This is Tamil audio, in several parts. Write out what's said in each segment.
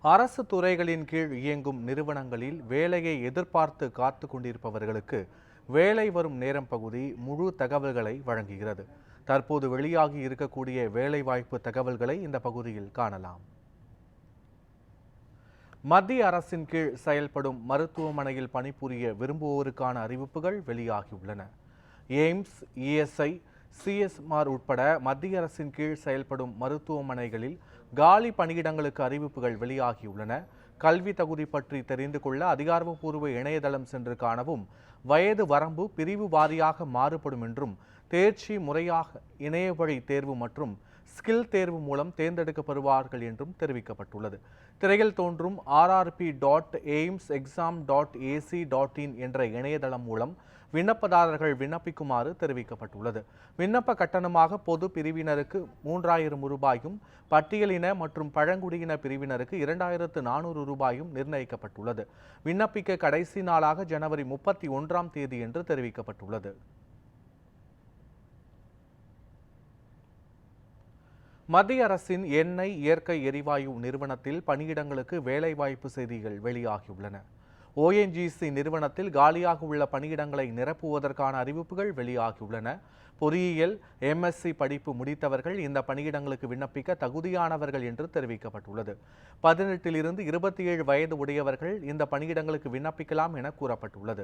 அரசு துறைகளின் கீழ் இயங்கும் நிறுவனங்களில் வேலையை எதிர்பார்த்து காத்து கொண்டிருப்பவர்களுக்கு வேலை வரும் நேரம் பகுதி முழு தகவல்களை வழங்குகிறது. தற்போது வெளியாகி இருக்கக்கூடிய வேலைவாய்ப்பு தகவல்களை இந்த பகுதியில் காணலாம். மத்திய அரசின் கீழ் செயல்படும் மருத்துவமனையில் பணிபுரிய விரும்புவோருக்கான அறிவிப்புகள் வெளியாகியுள்ளன. எய்ம்ஸ், இஎஸ்ஐ, சிஎஸ்ஆர் உட்பட மத்திய அரசின் கீழ் செயல்படும் மருத்துவமனைகளில் காலி பணியிடங்களுக்கு அறிவிப்புகள் வெளியாகியுள்ளன. கல்வி தகுதி பற்றி தெரிந்து கொள்ள அதிகாரப்பூர்வ இணையதளம் சென்று காணவும், வயது வரம்பு பிரிவு வாரியாக மாறுபடும் என்றும், தேர்ச்சி முறையாக இணையவழி தேர்வு மற்றும் ஸ்கில் தேர்வு மூலம் தேர்ந்தெடுக்கப்படுவார்கள் என்றும் தெரிவிக்கப்பட்டுள்ளது. திரையில் தோன்றும் rrp.aimsexam.ac.in என்ற இணையதளம் மூலம் விண்ணப்பதாரர்கள் விண்ணப்பிக்குமாறு தெரிவிக்கப்பட்டுள்ளது. விண்ணப்ப கட்டணமாக பொது பிரிவினருக்கு 3000 ரூபாயும், பட்டியலின மற்றும் பழங்குடியின பிரிவினருக்கு 2400 ரூபாயும் நிர்ணயிக்கப்பட்டுள்ளது. விண்ணப்பிக்க கடைசி நாளாக ஜனவரி 31ஆம் தேதி என்று தெரிவிக்கப்பட்டுள்ளது. மத்திய அரசின் எண்ணெய், இயற்கை எரிவாயு நிறுவனத்தில் பணியிடங்களுக்கு வேலைவாய்ப்பு செய்திகள் வெளியாகியுள்ளன. ஓஎன்ஜிசி நிறுவனத்தில் காலியாக உள்ள பணியிடங்களை நிரப்புவதற்கான அறிவிப்புகள் வெளியாகியுள்ளன. பொறியியல், எம்எஸ்சி படிப்பு முடித்தவர்கள் இந்த பணியிடங்களுக்கு விண்ணப்பிக்க தகுதியானவர்கள் என்று தெரிவிக்கப்பட்டுள்ளது. 18 to 27 வயது உடையவர்கள் இந்த பணியிடங்களுக்கு விண்ணப்பிக்கலாம் என கூறப்பட்டுள்ளது.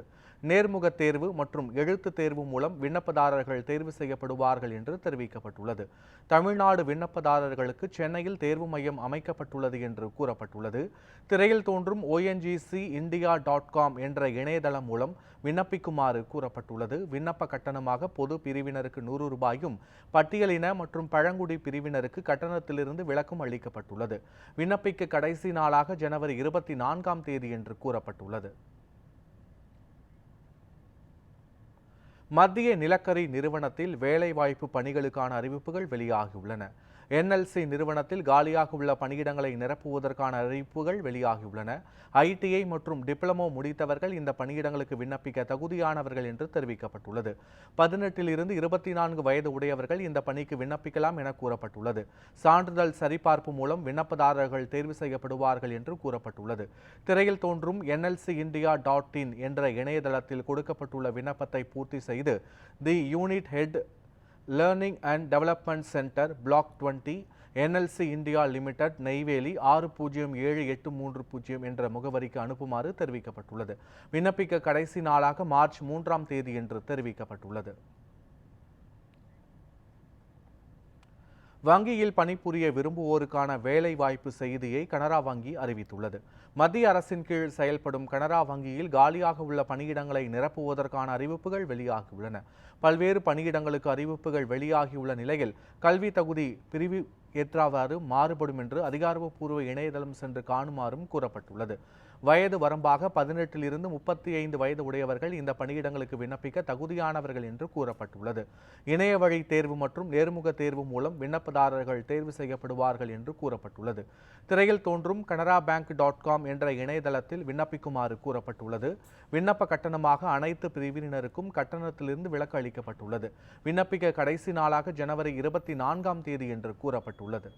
நேர்முக தேர்வு மற்றும் எழுத்து தேர்வு மூலம் விண்ணப்பதாரர்கள் தேர்வு செய்யப்படுவார்கள் என்று தெரிவிக்கப்பட்டுள்ளது. தமிழ்நாடு விண்ணப்பதாரர்களுக்கு சென்னையில் தேர்வு மையம் அமைக்கப்பட்டுள்ளது என்று கூறப்பட்டுள்ளது. திரையில் தோன்றும் ONGCindia.com என்ற இணையதளம் மூலம் விண்ணப்பிக்குமாறு கூறப்பட்டுள்ளது. விண்ணப்ப கட்டணமாக பொது பிரிவினருக்கு 100 ரூபாயும், பட்டியலின மற்றும் பழங்குடி பிரிவினருக்கு கட்டணத்திலிருந்து விலக்கும் அளிக்கப்பட்டுள்ளது. விண்ணப்பிக்க கடைசி நாளாக ஜனவரி 24ஆம் தேதி என்று கூறப்பட்டுள்ளது. மத்திய நிலக்கரி நிறுவனத்தில் வேலைவாய்ப்பு பணிகளுக்கான அறிவிப்புகள் வெளியாகியுள்ளன. NLC நிறுவனத்தில் காலியாக உள்ள பணியிடங்களை நிரப்புவதற்கான அறிவிப்புகள் வெளியாகியுள்ளன. ITI மற்றும் டிப்ளமோ முடித்தவர்கள் இந்த பணியிடங்களுக்கு விண்ணப்பிக்க தகுதியானவர்கள் என்று தெரிவிக்கப்பட்டுள்ளது. 18 to 24 வயது உடையவர்கள் இந்த பணிக்கு விண்ணப்பிக்கலாம் என கூறப்பட்டுள்ளது. சான்றிதழ் சரிபார்ப்பு மூலம் விண்ணப்பதாரர்கள் தேர்வு செய்யப்படுவார்கள் என்று கூறப்பட்டுள்ளது. திரையில் தோன்றும் NLCindia.in என்ற இணையதளத்தில் கொடுக்கப்பட்டுள்ள விண்ணப்பத்தை பூர்த்தி செய்து தி unit head, Learning and Development Center, Block 20, NLC India Limited, Neyveli 607830 என்ற முகவரிக்கு அனுப்புமாறு தெரிவிக்கப்பட்டுள்ளது. விண்ணப்பிக்க கடைசி நாளாக மார்ச் 3ஆம் தேதி என்று தெரிவிக்கப்பட்டுள்ளது. வங்கியில் பணிபுரிய விரும்புவோருக்கான வேலை வாய்ப்பு செய்தியை கனரா வங்கி அறிவித்துள்ளது. மத்திய அரசின் கீழ் செயல்படும் கனரா வங்கியில் காலியாக உள்ள பணியிடங்களை நிரப்புவதற்கான அறிவிப்புகள் வெளியாகியுள்ளன. பல்வேறு பணியிடங்களுக்கு அறிவிப்புகள் வெளியாகியுள்ள நிலையில் கல்வி தகுதி பிரிவு ஏற்றவாறு மாறுபடும் என்று அதிகாரப்பூர்வ இணையதளம் சென்று காணுமாறும் கூறப்பட்டுள்ளது. வயது வரம்பாக 18 to 35 வயது உடையவர்கள் இந்த பணியிடங்களுக்கு விண்ணப்பிக்க தகுதியானவர்கள் என்று கூறப்பட்டுள்ளது. இணைய வழி தேர்வு மற்றும் நேர்முக தேர்வு மூலம் விண்ணப்பதாரர்கள் தேர்வு செய்யப்படுவார்கள் என்று கூறப்பட்டுள்ளது. திரையில் தோன்றும் canarabank.com என்ற இணையதளத்தில் விண்ணப்பிக்குமாறு கூறப்பட்டுள்ளது. விண்ணப்ப கட்டணமாக அனைத்து பிரிவினருக்கும் கட்டணத்திலிருந்து விலக்கு அளிக்கப்பட்டுள்ளது. விண்ணப்பிக்க கடைசி நாளாக ஜனவரி 24ஆம் தேதி என்று கூறப்பட்டுள்ளது.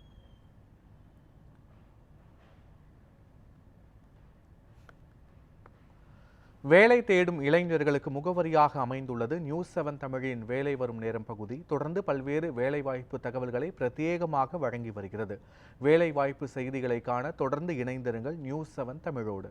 வேலை தேடும் இளைஞர்களுக்கு முகவரியாக அமைந்துள்ளது நியூஸ் 7 தமிழின் வேலை வரும் நேரம் பகுதி. தொடர்ந்து பல்வேறு வேலைவாய்ப்பு தகவல்களை பிரத்யேகமாக வழங்கி வருகிறது. வேலைவாய்ப்பு செய்திகளை காண தொடர்ந்து இணைந்திருங்கள் நியூஸ் 7 தமிழோடு.